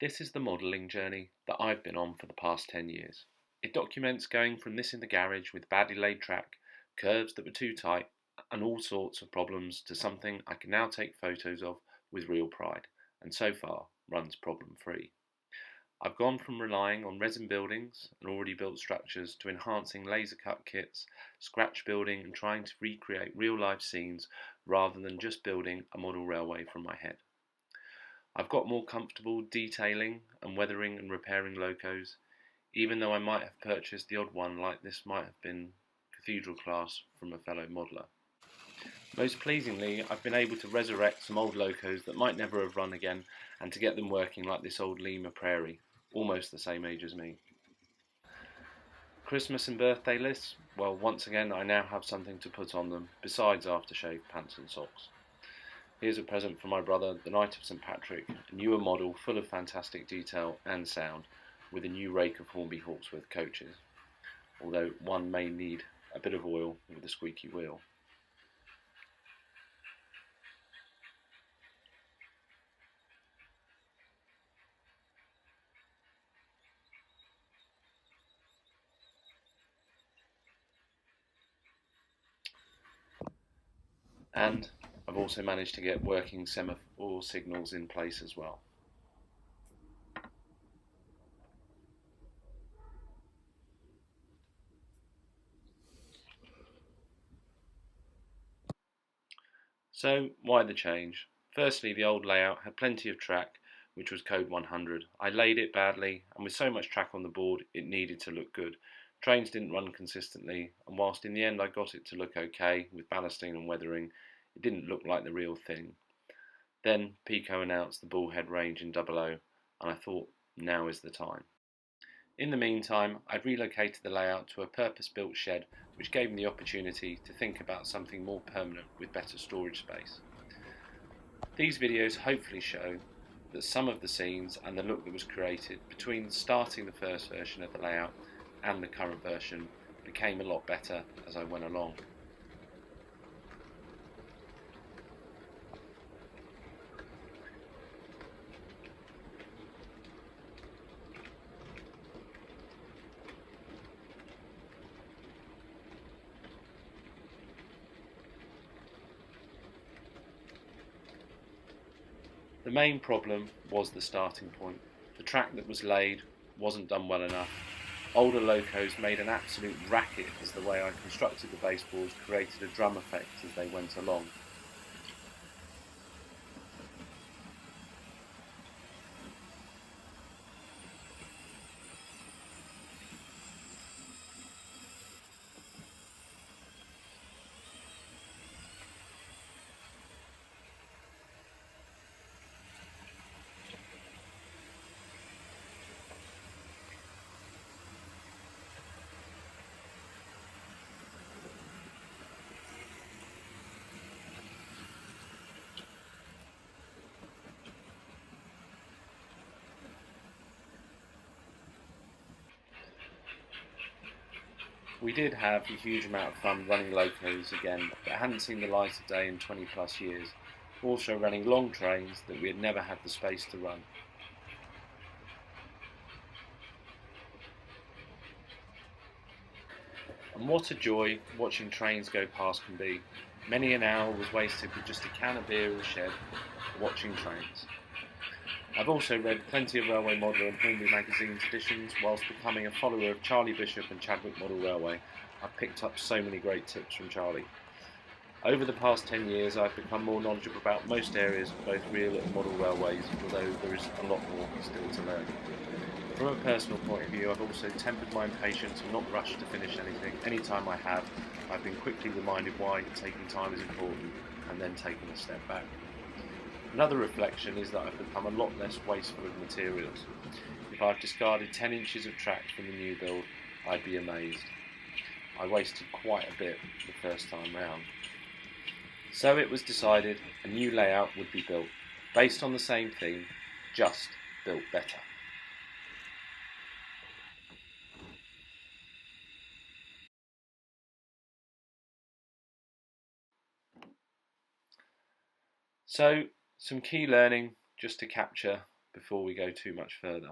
This is the modelling journey that I've been on for the past 10 years. It documents going from this in the garage with badly laid track, curves that were too tight, and all sorts of problems to something I can now take photos of with real pride, and so far runs problem free. I've gone from relying on resin buildings and already built structures to enhancing laser cut kits, scratch building, and trying to recreate real life scenes rather than just building a model railway from my head. I've got more comfortable detailing and weathering and repairing locos, even though I might have purchased the odd one like this might have been cathedral class from a fellow modeller. Most pleasingly, I've been able to resurrect some old locos that might never have run again and to get them working like this old Lima Prairie, almost the same age as me. Christmas and birthday lists? Well, once again, I now have something to put on them, besides aftershave pants and socks. Here's a present from my brother, the Knight of St Patrick, a newer model full of fantastic detail and sound, with a new rake of Hornby Hawksworth coaches, although one may need a bit of oil with a squeaky wheel. And I've also managed to get working semaphore signals in place as well. So, why the change? Firstly, the old layout had plenty of track, which was code 100. I laid it badly, and with so much track on the board, it needed to look good. Trains didn't run consistently, and whilst in the end I got it to look okay with ballasting and weathering, it didn't look like the real thing. Then Pico announced the Bullhead range in 00, and I thought now is the time. In the meantime, I'd relocated the layout to a purpose-built shed which gave me the opportunity to think about something more permanent with better storage space. These videos hopefully show that some of the scenes and the look that was created between starting the first version of the layout and the current version became a lot better as I went along. The main problem was the starting point. The track that was laid wasn't done well enough. Older locos made an absolute racket as the way I constructed the baseballs created a drum effect as they went along. We did have a huge amount of fun running locos again that hadn't seen the light of day in 20 plus years, also running long trains that we had never had the space to run. And what a joy watching trains go past can be. Many an hour was wasted with just a can of beer in the shed, watching trains. I've also read plenty of Railway Modeller and Hornby magazine's editions. Whilst becoming a follower of Charlie Bishop and Chadwick Model Railway, I've picked up so many great tips from Charlie. Over the past 10 years, I've become more knowledgeable about most areas of both real and model railways, although there is a lot more still to learn. From a personal point of view, I've also tempered my impatience and not rushed to finish anything. Any time I have, I've been quickly reminded why taking time is important, and then taken a step back. Another reflection is that I've become a lot less wasteful of materials. If I've discarded 10 inches of track from the new build, I'd be amazed. I wasted quite a bit the first time round. So it was decided a new layout would be built, based on the same theme, just built better. So, some key learning just to capture before we go too much further.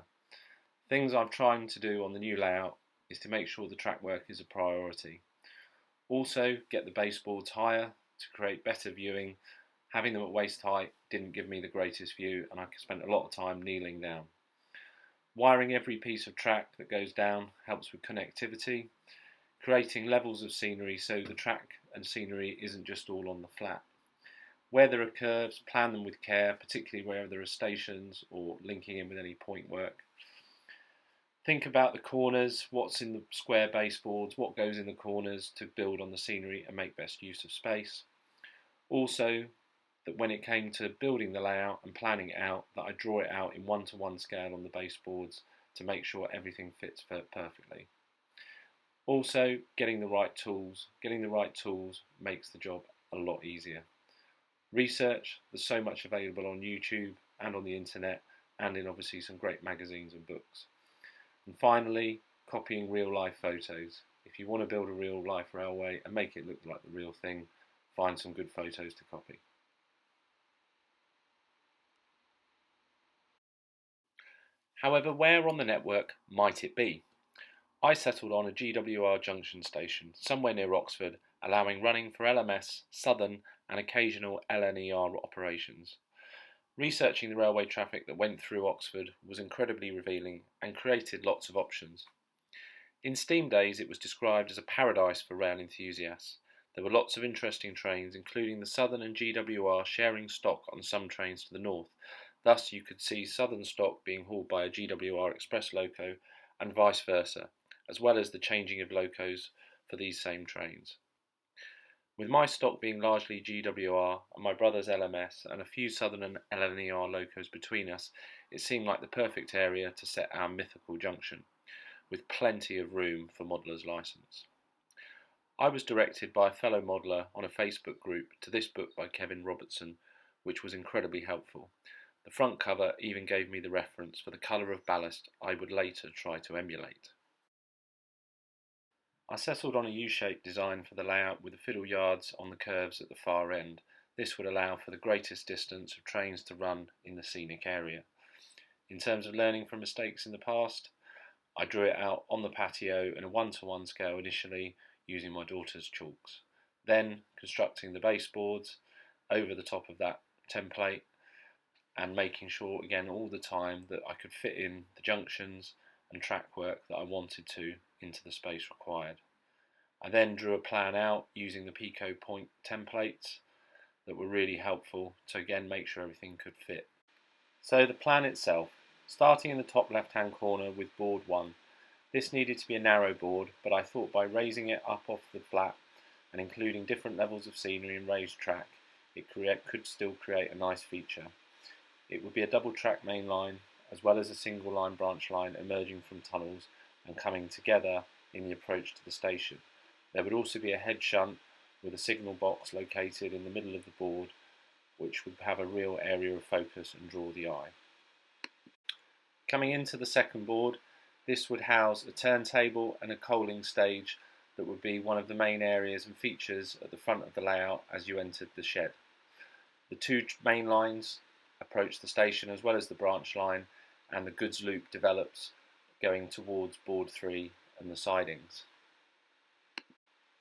Things I've tried to do on the new layout is to make sure the track work is a priority. Also, get the baseboards higher to create better viewing. Having them at waist height didn't give me the greatest view, and I spent a lot of time kneeling down. Wiring every piece of track that goes down helps with connectivity. Creating levels of scenery so the track and scenery isn't just all on the flat. Where there are curves, plan them with care, particularly where there are stations or linking in with any point work. Think about the corners, what's in the square baseboards, what goes in the corners to build on the scenery and make best use of space. Also, that when it came to building the layout and planning it out, that I draw it out in 1:1 scale on the baseboards to make sure everything fits perfectly. Also, getting the right tools. Getting the right tools makes the job a lot easier. Research, there's so much available on YouTube and on the internet, and in obviously some great magazines and books. And finally, copying real life photos. If you want to build a real life railway and make it look like the real thing, find some good photos to copy. However, where on the network might it be? I settled on a GWR junction station somewhere near Oxford, allowing running for LMS, Southern and occasional LNER operations. Researching the railway traffic that went through Oxford was incredibly revealing and created lots of options. In steam days it was described as a paradise for rail enthusiasts. There were lots of interesting trains, including the Southern and GWR sharing stock on some trains to the north. Thus you could see Southern stock being hauled by a GWR express loco and vice versa, as well as the changing of locos for these same trains. With my stock being largely GWR and my brother's LMS and a few Southern and LNER locos between us, it seemed like the perfect area to set our mythical junction, with plenty of room for modeller's license. I was directed by a fellow modeller on a Facebook group to this book by Kevin Robertson, which was incredibly helpful. The front cover even gave me the reference for the colour of ballast I would later try to emulate. I settled on a U-shaped design for the layout with the fiddle yards on the curves at the far end. This would allow for the greatest distance of trains to run in the scenic area. In terms of learning from mistakes in the past, I drew it out on the patio in a 1:1 scale initially using my daughter's chalks. Then constructing the baseboards over the top of that template and making sure again all the time that I could fit in the junctions and track work that I wanted to into the space required. I then drew a plan out using the Pico point templates that were really helpful to again make sure everything could fit. So the plan itself, starting in the top left hand corner with board 1. This needed to be a narrow board, but I thought by raising it up off the flat and including different levels of scenery and raised track, it could still create a nice feature. It would be a double track main line as well as a single line branch line emerging from tunnels and coming together in the approach to the station. There would also be a head shunt with a signal box located in the middle of the board, which would have a real area of focus and draw the eye. Coming into the second board, this would house a turntable and a coaling stage that would be one of the main areas and features at the front of the layout as you entered the shed. The two main lines approach the station as well as the branch line, and the goods loop develops going towards board 3 and the sidings.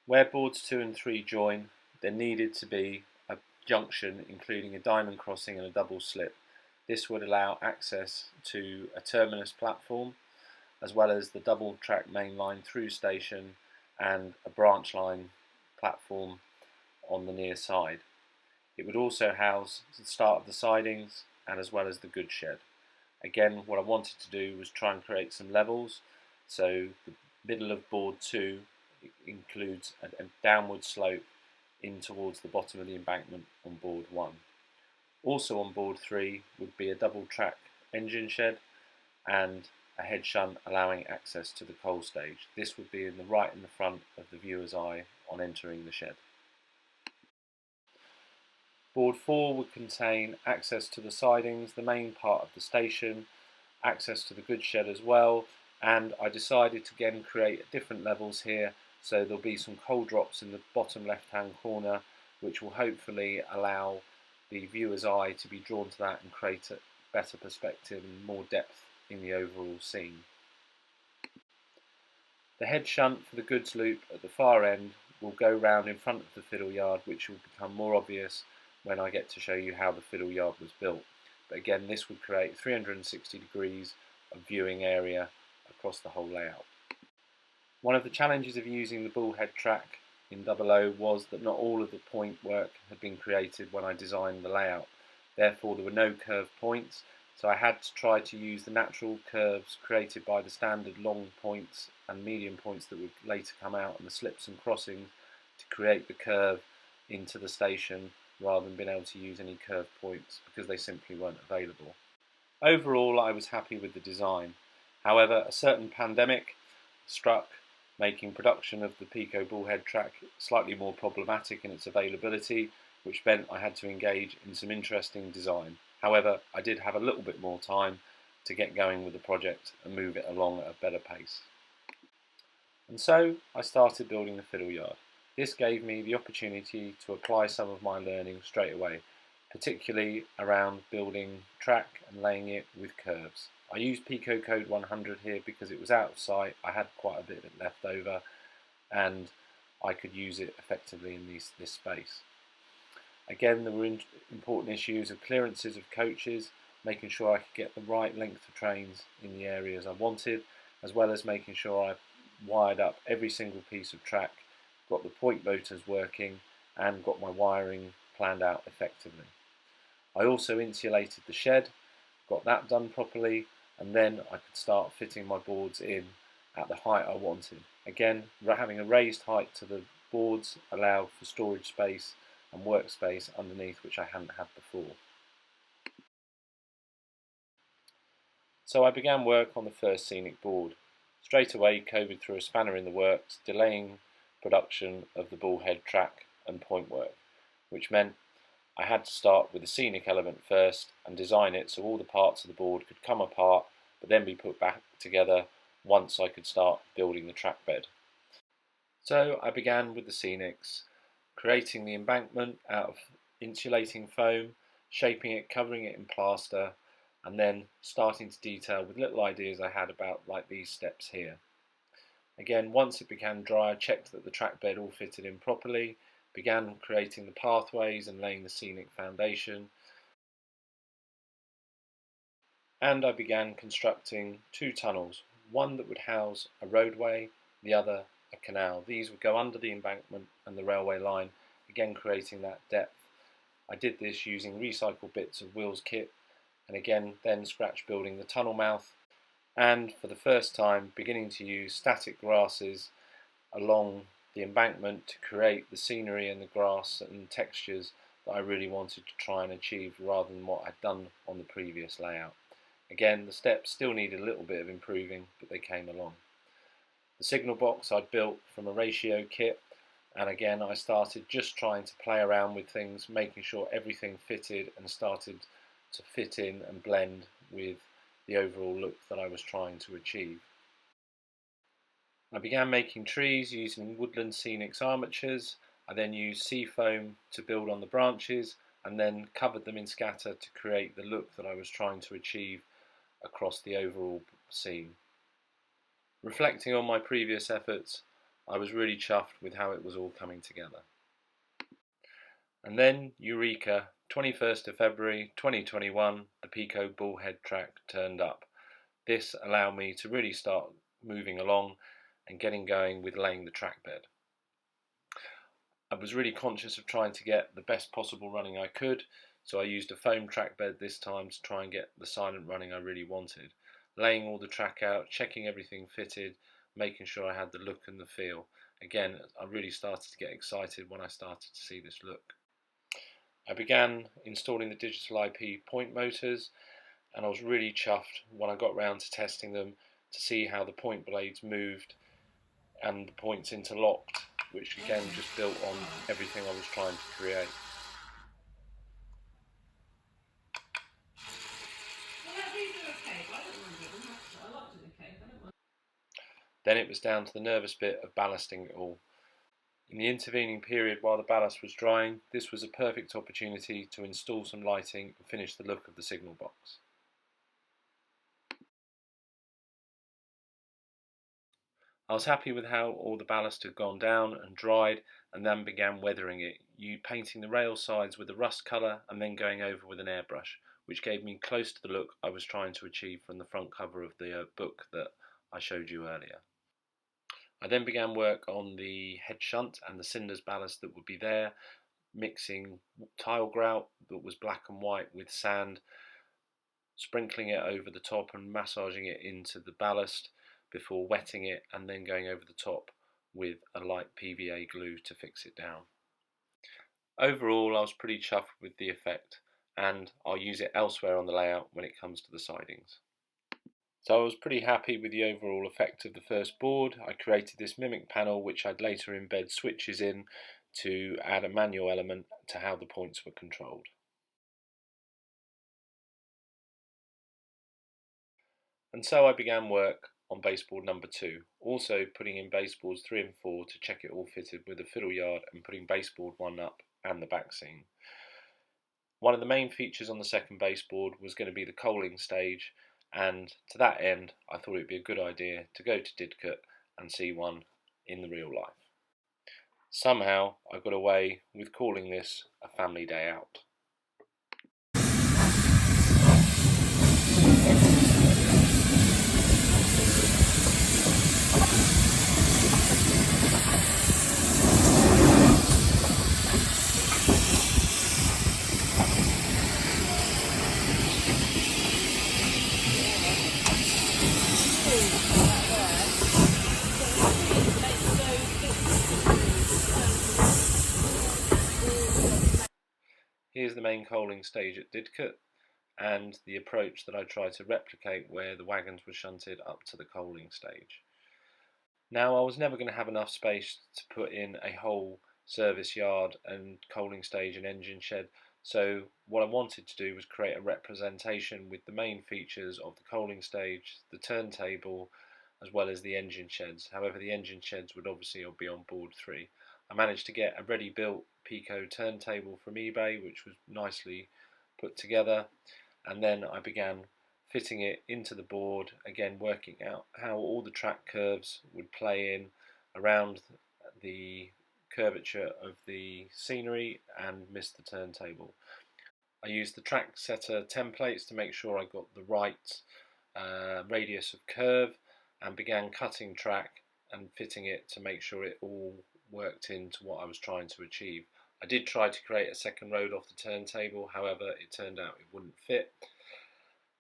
Where boards 2 and 3 join, there needed to be a junction including a diamond crossing and a double slip. This would allow access to a terminus platform as well as the double track main line through station and a branch line platform on the near side. It would also house the start of the sidings and as well as the goods shed. Again, what I wanted to do was try and create some levels, so the middle of board 2 includes a downward slope in towards the bottom of the embankment on board 1. Also on board 3 would be a double track engine shed and a head shunt allowing access to the coal stage. This would be right in the front of the viewer's eye on entering the shed. Board 4 would contain access to the sidings, the main part of the station, access to the goods shed as well, and I decided to again create different levels here, so there'll be some coal drops in the bottom left hand corner which will hopefully allow the viewer's eye to be drawn to that and create better perspective and more depth in the overall scene. The head shunt for the goods loop at the far end will go round in front of the fiddle yard, which will become more obvious when I get to show you how the fiddle yard was built. But again, this would create 360 degrees of viewing area across the whole layout. One of the challenges of using the bullhead track in 00 was that not all of the point work had been created when I designed the layout. Therefore, there were no curved points, so I had to try to use the natural curves created by the standard long points and medium points that would later come out, and the slips and crossings, to create the curve into the station rather than being able to use any curved points because they simply weren't available. Overall, I was happy with the design. However, a certain pandemic struck, making production of the Peco bullhead track slightly more problematic in its availability, which meant I had to engage in some interesting design. However, I did have a little bit more time to get going with the project and move it along at a better pace. And so I started building the fiddle yard. This gave me the opportunity to apply some of my learning straight away, particularly around building track and laying it with curves. I used Peco Code 100 here because it was out of sight, I had quite a bit of it left over, and I could use it effectively in this space. Again, there were important issues of clearances of coaches, making sure I could get the right length of trains in the areas I wanted, as well as making sure I wired up every single piece of track, got the point motors working, and got my wiring planned out effectively. I also insulated the shed, got that done properly, and then I could start fitting my boards in at the height I wanted. Again, having a raised height to the boards allowed for storage space and workspace underneath, which I hadn't had before. So I began work on the first scenic board. Straight away, COVID threw a spanner in the works, delaying production of the bullhead track and point work, which meant I had to start with the scenic element first and design it so all the parts of the board could come apart but then be put back together once I could start building the track bed. So I began with the scenics, creating the embankment out of insulating foam, shaping it, covering it in plaster, and then starting to detail with little ideas I had about like these steps here. Again, once it became dry, I checked that the track bed all fitted in properly, began creating the pathways and laying the scenic foundation, and I began constructing two tunnels, one that would house a roadway, the other a canal. These would go under the embankment and the railway line, again creating that depth. I did this using recycled bits of Will's kit, and again then scratch building the tunnel mouth, and for the first time beginning to use static grasses along the embankment to create the scenery and the grass and textures that I really wanted to try and achieve rather than what I'd done on the previous layout. Again, the steps still needed a little bit of improving, but they came along. The signal box I'd built from a ratio kit, and again I started just trying to play around with things, making sure everything fitted and started to fit in and blend with the overall look that I was trying to achieve. I began making trees using Woodland Scenics armatures. I then used seafoam to build on the branches and then covered them in scatter to create the look that I was trying to achieve across the overall scene. Reflecting on my previous efforts, I was really chuffed with how it was all coming together. And then, Eureka, 21st of February 2021, the Peco bullhead track turned up. This allowed me to really start moving along and getting going with laying the track bed. I was really conscious of trying to get the best possible running I could, so I used a foam track bed this time to try and get the silent running I really wanted. Laying all the track out, checking everything fitted, making sure I had the look and the feel. Again, I really started to get excited when I started to see this look. I began installing the digital IP point motors, and I was really chuffed when I got round to testing them to see how the point blades moved and the points interlocked, which again just built on everything I was trying to create. Then it was down to the nervous bit of ballasting it all. In the intervening period while the ballast was drying, this was a perfect opportunity to install some lighting and finish the look of the signal box. I was happy with how all the ballast had gone down and dried, and then began weathering it, painting the rail sides with a rust colour and then going over with an airbrush, which gave me close to the look I was trying to achieve from the front cover of the book that I showed you earlier. I then began work on the head shunt and the cinders ballast that would be there, mixing tile grout that was black and white with sand, sprinkling it over the top and massaging it into the ballast before wetting it and then going over the top with a light PVA glue to fix it down. Overall, I was pretty chuffed with the effect, and I'll use it elsewhere on the layout when it comes to the sidings. So I was pretty happy with the overall effect of the first board. I created this mimic panel which I'd later embed switches in to add a manual element to how the points were controlled. And so I began work on baseboard number 2, also putting in baseboards 3 and 4 to check it all fitted with the fiddle yard and putting baseboard 1 up and the back seam. One of the main features on the second baseboard was going to be the coaling stage, and to that end I thought it would be a good idea to go to Didcot and see one in the real life. Somehow I got away with calling this a family day out. Here's the main coaling stage at Didcot and the approach that I tried to replicate where the wagons were shunted up to the coaling stage. Now I was never going to have enough space to put in a whole service yard and coaling stage and engine shed, so what I wanted to do was create a representation with the main features of the coaling stage, the turntable, as well as the engine sheds. However, the engine sheds would obviously be on board 3. I managed to get a ready-built Pico turntable from eBay, which was nicely put together, and then I began fitting it into the board, again working out how all the track curves would play in around the curvature of the scenery and missed the turntable. I used the track setter templates to make sure I got the right radius of curve and began cutting track and fitting it to make sure it all worked into what I was trying to achieve. I did try to create a second road off the turntable, however it turned out it wouldn't fit,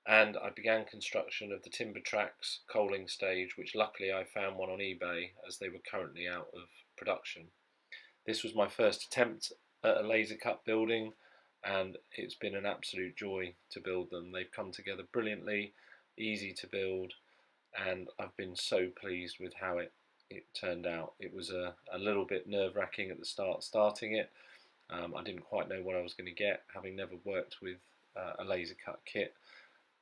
and I began construction of the timber tracks coaling stage, which luckily I found one on eBay as they were currently out of production. This was my first attempt at a laser cut building, and it's been an absolute joy to build them. They've come together brilliantly, easy to build, and I've been so pleased with how it turned out. It was a little bit nerve-wracking at the start starting it. I didn't quite know what I was going to get, having never worked with a laser cut kit,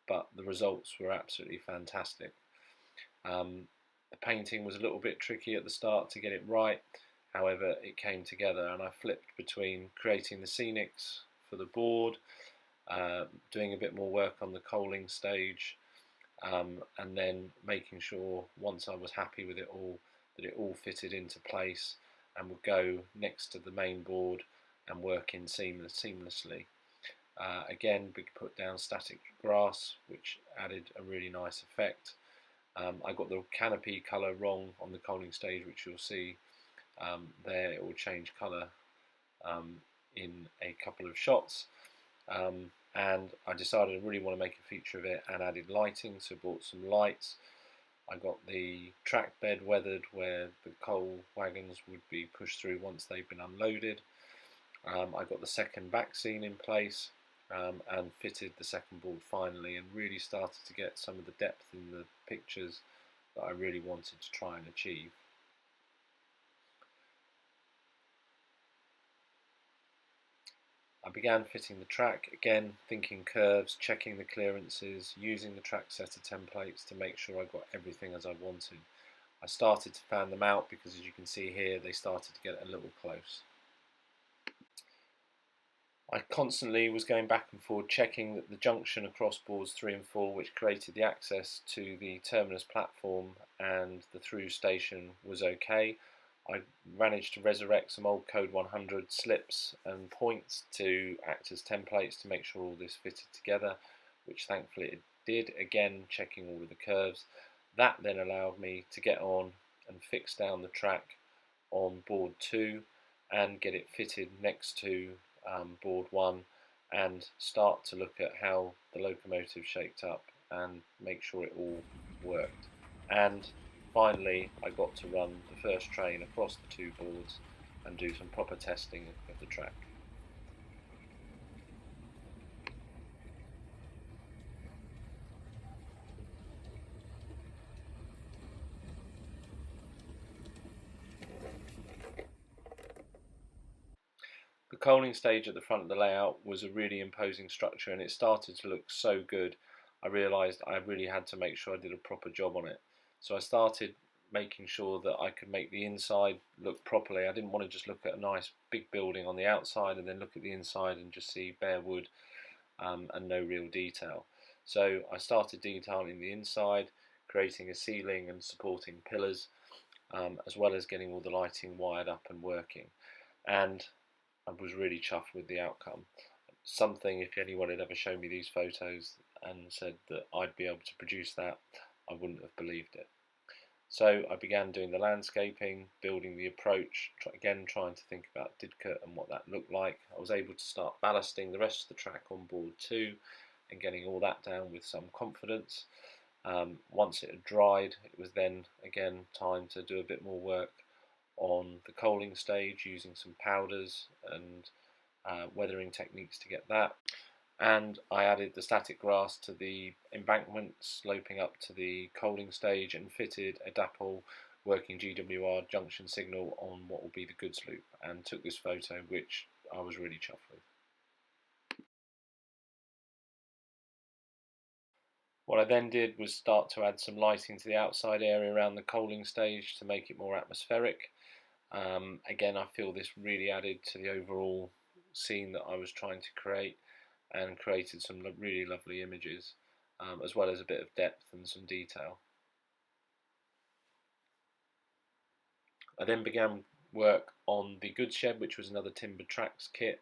but the results were absolutely fantastic. The painting was a little bit tricky at the start to get it right, however it came together, and I flipped between creating the scenics for the board, doing a bit more work on the coaling stage, and then making sure once I was happy with it all that it all fitted into place and would go next to the main board and work in seamlessly. Again, we could put down static grass, which added a really nice effect. I got the canopy colour wrong on the coaling stage, which you'll see there. It will change colour in a couple of shots. And I decided I really want to make a feature of it and added lighting, so bought some lights. I got the track bed weathered where the coal wagons would be pushed through once they've been unloaded. I got the second back scene in place and fitted the second board finally, and really started to get some of the depth in the pictures that I really wanted to try and achieve. I began fitting the track, again thinking curves, checking the clearances, using the track setter templates to make sure I got everything as I wanted. I started to fan them out because, as you can see here, they started to get a little close. I constantly was going back and forward checking that the junction across boards 3 and 4, which created the access to the terminus platform and the through station, was okay. I managed to resurrect some old Code 100 slips and points to act as templates to make sure all this fitted together, which thankfully it did, again checking all of the curves. That then allowed me to get on and fix down the track on board 2 and get it fitted next to board 1 and start to look at how the locomotive shaped up and make sure it all worked. And finally I got to run the first train across the 2 boards and do some proper testing of the track. The coaling stage at the front of the layout was a really imposing structure, and it started to look so good I realised I really had to make sure I did a proper job on it. So I started making sure that I could make the inside look properly. I didn't want to just look at a nice big building on the outside and then look at the inside and just see bare wood and no real detail. So I started detailing the inside, creating a ceiling and supporting pillars, as well as getting all the lighting wired up and working. And I was really chuffed with the outcome. Something, if anyone had ever shown me these photos and said that I'd be able to produce that, I wouldn't have believed it. So I began doing the landscaping, building the approach, again trying to think about Didcot and what that looked like. I was able to start ballasting the rest of the track on board 2 and getting all that down with some confidence. Once it had dried, it was then again time to do a bit more work on the coaling stage using some powders and weathering techniques to get that. And I added the static grass to the embankment sloping up to the coaling stage and fitted a DAPL working GWR junction signal on what will be the goods loop, and took this photo, which I was really chuffed with. What I then did was start to add some lighting to the outside area around the coaling stage to make it more atmospheric. Again, I feel this really added to the overall scene that I was trying to create, and created some really lovely images, as well as a bit of depth and some detail. I then began work on the goods shed, which was another timber tracks kit.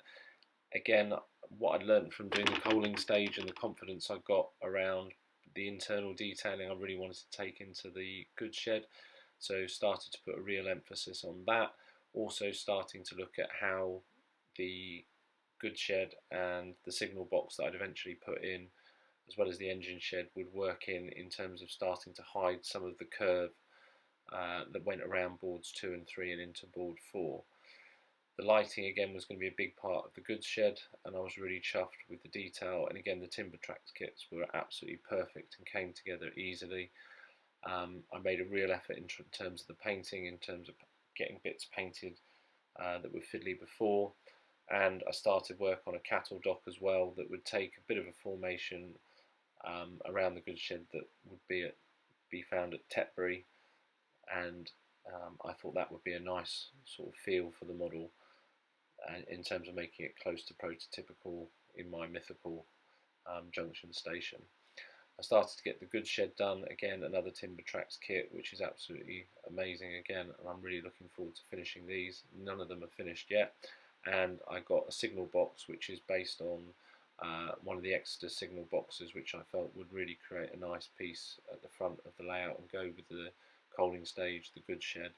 Again, what I'd learned from doing the coaling stage and the confidence I got around the internal detailing I really wanted to take into the goods shed, so started to put a real emphasis on that. Also starting to look at how the goods shed and the signal box that I'd eventually put in, as well as the engine shed, would work in terms of starting to hide some of the curve that went around boards 2 and 3 and into board 4. The lighting again was going to be a big part of the goods shed, and I was really chuffed with the detail. And again, the timber tracks kits were absolutely perfect and came together easily. I made a real effort in terms of the painting, in terms of getting bits painted that were fiddly before, and I started work on a cattle dock as well that would take a bit of a formation around the goods shed that would be found at Tetbury, and I thought that would be a nice sort of feel for the model in terms of making it close to prototypical in my mythical junction station. I started to get the goods shed done, again another timber tracks kit, which is absolutely amazing again, and I'm really looking forward to finishing these. None of them are finished yet, and I got a signal box which is based on one of the Exeter signal boxes, which I felt would really create a nice piece at the front of the layout and go with the coaling stage, the goods shed,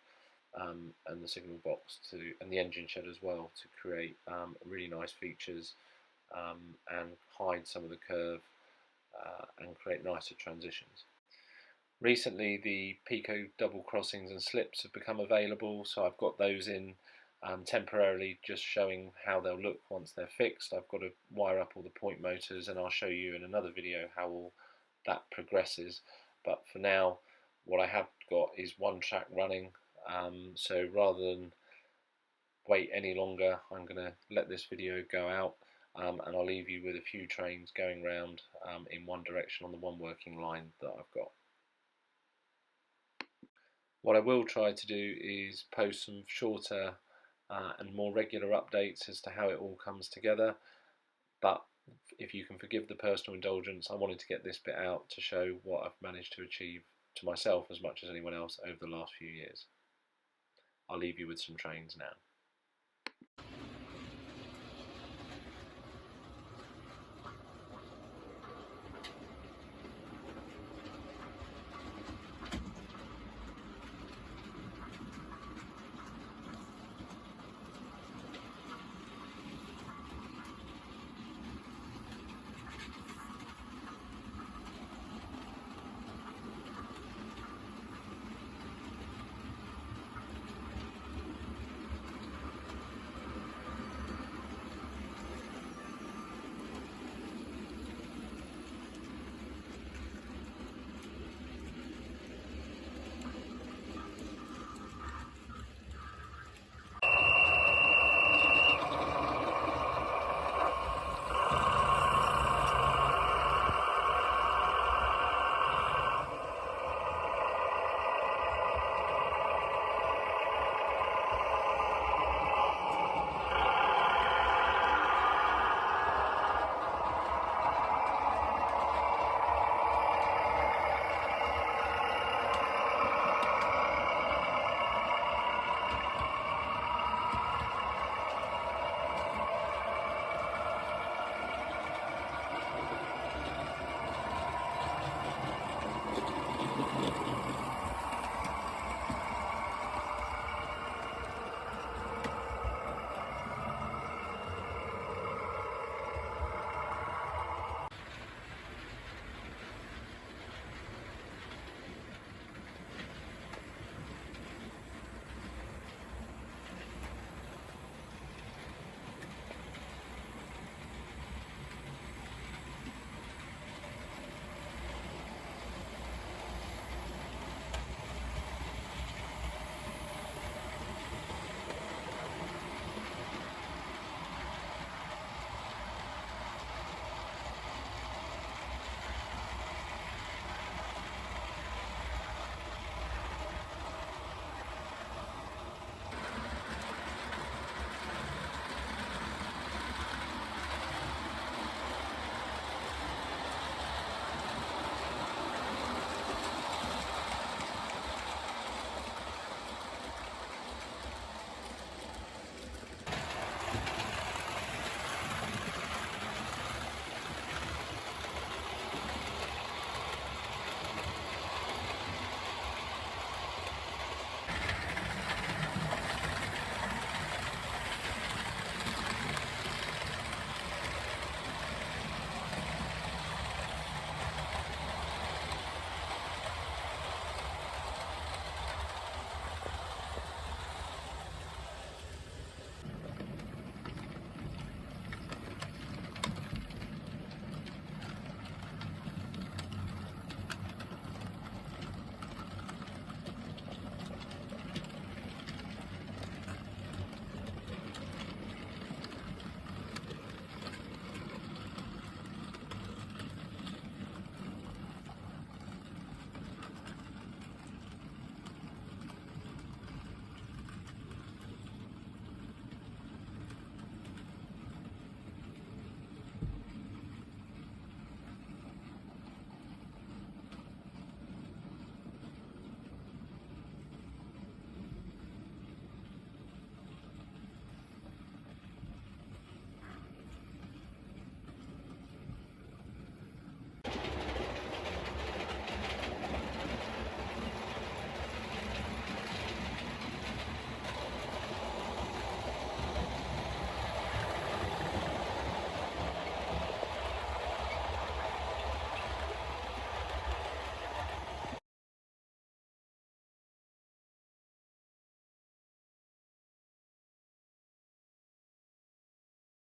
and the signal box and the engine shed as well, to create really nice features and hide some of the curve and create nicer transitions. Recently the Pico double crossings and slips have become available, so I've got those in temporarily, just showing how they'll look once they're fixed. I've got to wire up all the point motors, and I'll show you in another video how all that progresses. But for now, what I have got is one track running, so rather than wait any longer, I'm going to let this video go out, and I'll leave you with a few trains going round in one direction on the one working line that I've got. What I will try to do is post some shorter and more regular updates as to how it all comes together, But if you can forgive the personal indulgence, I wanted to get this bit out to show what I've managed to achieve to myself as much as anyone else over the last few years. I'll leave you with some trains now.